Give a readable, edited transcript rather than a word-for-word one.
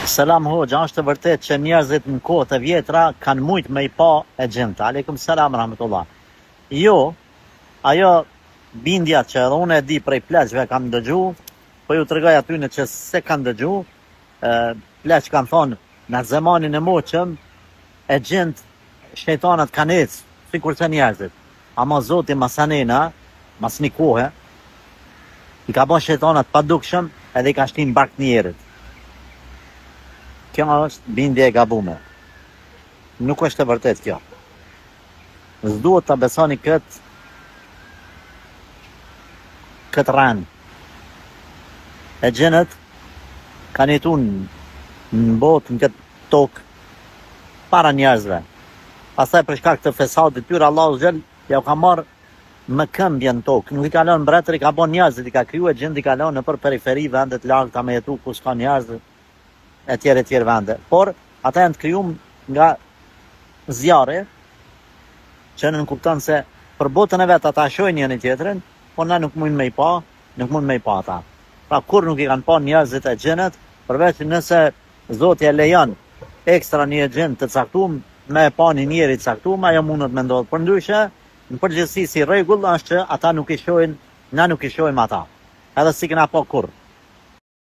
Selam hoxha, është e vërtet që njerëzit në kohët e vjetra kanë mujt me I pa e gjenta. Aleikum selam rahmetullah. Jo, ajo bindja që edhe unë e di prej pleqve kam dëgju, po ju tregoj atyne që se kanë dëgju, pleq kanë thonë në zemanin e moqëm, e gjent shejtanat kanë ecë, si kurse njerëzit. Ama Zoti masanena, mas një kohë, I ka bon shejtanat pa dukshëm edhe I ka shtin bark njerit. Kjo është bindje e gabume. Nuk është e vërtet kjo. S'duhet ta besoni këtë rënd. E gjenët kanë jetu në botë, në këtë tokë, para njerëzve. Pastaj për shkak të fesadit tyre, Allahu xhel ja u ka marrë më këmbje në tokë. Nuk I ka lënë mbretër, I ka bon njerëzit, I ka kriju e gjendë, I ka lënë nëpër periferi, vendet largëta me jetu ku s'ka njerëz, e tjerë vende. Por ata janë të krijuar nga zjarre, që në kupton se për botën e vet ata shohin njëri tjetrin, por na nuk mund me I pa, nuk mund me I pa ata. Pra kur nuk I kanë pa njerëzit e xhenet, përveç nëse Zoti e lejon ekstra një xhen të caktuar me e pa një njeri të caktuar, ajo mundet me ndodhë. Por ndryshe, në përgjithësi si rregull është që ata nuk I shohin, na nuk I shohim ata. Edhe si kena pa kurrë.